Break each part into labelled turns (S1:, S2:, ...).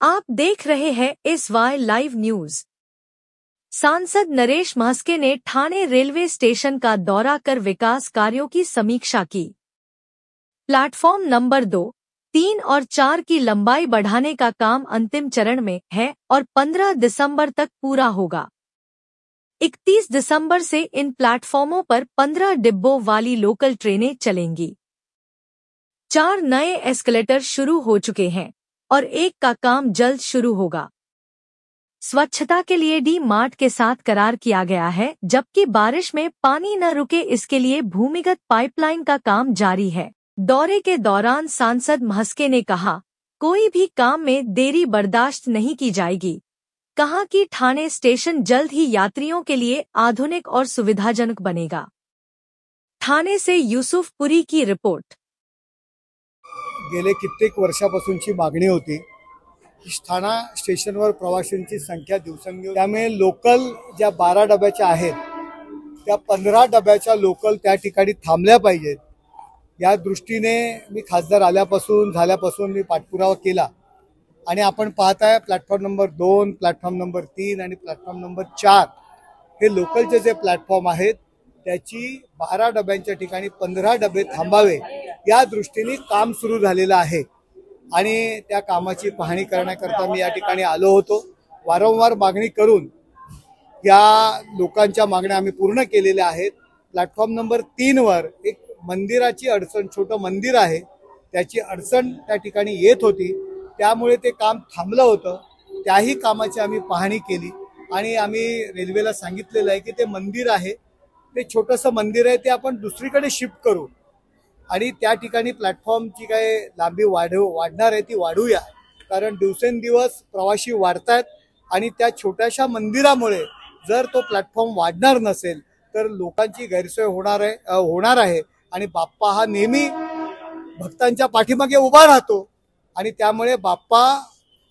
S1: आप देख रहे हैं SY लाइव न्यूज। सांसद नरेश म्हस्के ने ठाणे रेलवे स्टेशन का दौरा कर विकास कार्यों की समीक्षा की। प्लेटफॉर्म नंबर 2, 3 और 4 की लंबाई बढ़ाने का काम अंतिम चरण में है और 15 दिसंबर तक पूरा होगा। 31 दिसंबर से इन प्लेटफॉर्मों पर 15 डिब्बों वाली लोकल ट्रेनें चलेंगी। 4 नए एस्केलेटर शुरू हो चुके हैं और एक का काम जल्द शुरू होगा। स्वच्छता के लिए डी-मार्ट के साथ करार किया गया है, जबकि बारिश में पानी न रुके इसके लिए भूमिगत पाइपलाइन का काम जारी है। दौरे के दौरान सांसद म्हस्के ने कहा, कोई भी काम में देरी बर्दाश्त नहीं की जाएगी। कहा कि ठाणे स्टेशन जल्द ही यात्रियों के लिए आधुनिक और सुविधाजनक बनेगा। ठाणे से यूसुफ पुरी की रिपोर्ट।
S2: गेले कित्येक वर्षापासूनची मागणी होती की ठाणा स्टेशनवर प्रवाशांची संख्या दिवसेंदिवस, त्यामुळे लोकल ज्या 12 डब्याच्या आहेत त्या 15 डब्याच्या लोकल त्या ठिकाणी थांबल्या पाहिजेत। या दृष्टीने मी खासदार झाल्यापासून मी पाठपुरावा केला आणि आपण पाहताय प्लॅटफॉर्म नंबर 2, प्लॅटफॉर्म नंबर 3 आणि प्लॅटफॉर्म नंबर 4 हे लोकलचे जे प्लॅटफॉर्म आहेत त्याची 12 डब्यांच्या ठिकाणी 15 डबे थांबावे या दृष्टीने काम सुरू झालेलं आहे आणि त्या कामाची पाहणी करण्याकरता मी या ठिकाणी आलो होतो। वारंवार मागणी करून या लोकांच्या मागण्या आम्ही पूर्ण केलेल्या आहेत। प्लॅटफॉर्म नंबर 3 वर एक मंदिराची अडचण, छोटं मंदिर आहे, त्याची अडचण त्या ठिकाणी येत होती, त्यामुळे ते काम थांबलं होतं। त्याही कामाची आम्ही पाहणी केली आणि आम्ही रेल्वेला सांगितलेलं आहे की ते मंदिर आहे, ते छोटंसं मंदिर आहे, ते आपण दुसरीकडे शिफ्ट करू आणि त्या ठिकाणी प्लॅटफॉर्मची काय लांबी वाढणार आहे ती वाढूया, कारण दिवसेंदिवस प्रवासी वाढतायत आणि त्या छोट्याशा मंदिरामुळे जर तो प्लॅटफॉर्म वाढणार नसेल तर लोकांची गैरसोय होणार आहे आणि बाप्पा हा नेहमी भक्तांच्या पाठीमागे उभा राहतो आणि त्यामुळे बाप्पा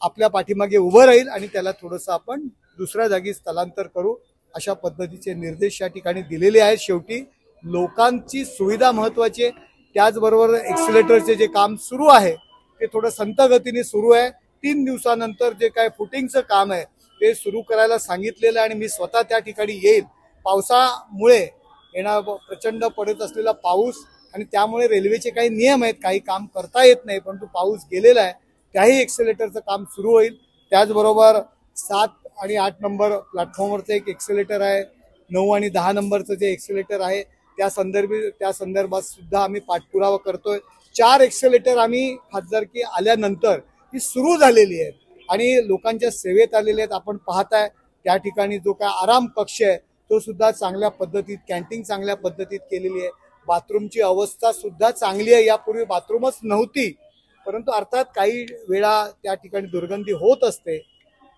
S2: आपल्या पाठीमागे उभं राहील आणि त्याला थोडंसं आपण दुसऱ्या जागी स्थलांतर करू, अशा पद्धतीचे निर्देश या ठिकाणी दिलेले आहेत। शेवटी लोकांची सुविधा महत्त्वाची आहे, त्याचबरोबर एक्सिलेटरचे जे काम सुरू आहे ते थोडं संत गतीने सुरू आहे। 3 दिवसानंतर जे काय फुटिंगचं काम आहे ते सुरू करायला सांगितलेलं आहे आणि मी स्वतः त्या ठिकाणी येईल। पावसामुळे येणार प्रचंड पडत असलेला पाऊस आणि त्यामुळे रेल्वेचे काही नियम आहेत, काही काम करता येत नाही, परंतु पाऊस गेलेला आहे, त्याही एक्सिलेटरचं काम सुरू होईल। त्याचबरोबर 7 आणि 8 नंबर प्लॅटफॉर्मवरचं एक एक्सिलेटर आहे, 9 आणि 10 नंबरचं जे एक्सिलेटर आहे त्या संदर्भात सुद्धा आम्ही पाठपुरावा करतोय। 4 एक्सिलेटर आम्ही खासदारकी आल्यानंतर ही सुरू झालेली आहेत आणि लोकांच्या सेवेत आलेले आहेत। आपण पाहताय त्या ठिकाणी जो काय आराम कक्ष आहे तो सुद्धा चांगल्या पद्धतीत, कॅन्टीन चांगल्या पद्धतीत केलेली आहे, बाथरूमची अवस्था सुद्धा चांगली आहे। यापूर्वी बाथरूमच नव्हती, परंतु अर्थात काही वेळा त्या ठिकाणी दुर्गंधी होत असते।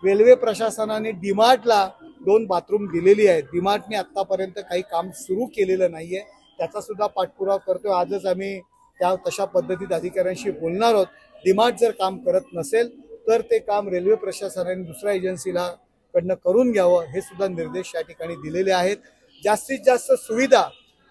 S2: रेल्वे प्रशासनाने डी-मार्टला 2 बाथरूम दिलेली आहेत, डी-मार्टने आतापर्यंत काही काम सुरू केलेलं नाहीये, त्याचा सुद्धा पाठपुरावा करतोय। आजच आम्ही तशा पद्धतीत अधिकाऱ्यांशी बोलणार आहोत। डी-मार्ट जर काम करत नसेल तर ते काम रेल्वे प्रशासनाने दुसऱ्या एजन्सीला कडनं करून घ्यावं, हे सुद्धा निर्देश या ठिकाणी दिलेले आहेत। जास्तीत जास्त सुविधा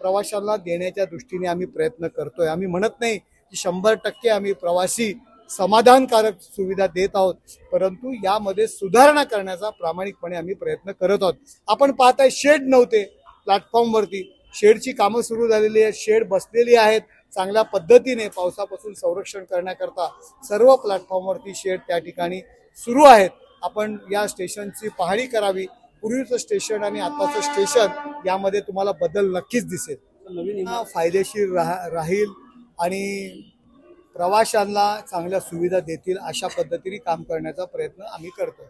S2: प्रवाशांना देण्याच्या दृष्टीने आम्ही प्रयत्न करतोय। आम्ही म्हणत नाही की 100% आम्ही प्रवासी समाधानकारक सुविधा देत आहोत, परंतु यामध्ये सुधारणा करण्याचा प्रामाणिकपणे आम्ही प्रयत्न करत आहोत। आपण पाहताय शेड नव्हते प्लॅटफॉर्मवरती, शेडची कामं सुरू झालेली आहेत, शेड बसलेली आहेत चांगल्या पद्धतीने पावसापासून संरक्षण करण्याकरता सर्व प्लॅटफॉर्मवरती शेड त्या ठिकाणी सुरू आहेत। आपण या स्टेशनची पाहणी करावी, पूर्वीचं स्टेशन आणि आताचं स्टेशन यामध्ये तुम्हाला बदल नक्कीच दिसेल। नवीन फायदेशीर राहील आणि प्रवाशांना चांगल्या सुविधा देतील अशा पद्धतीने काम करण्याचा प्रयत्न आम्ही करतोय।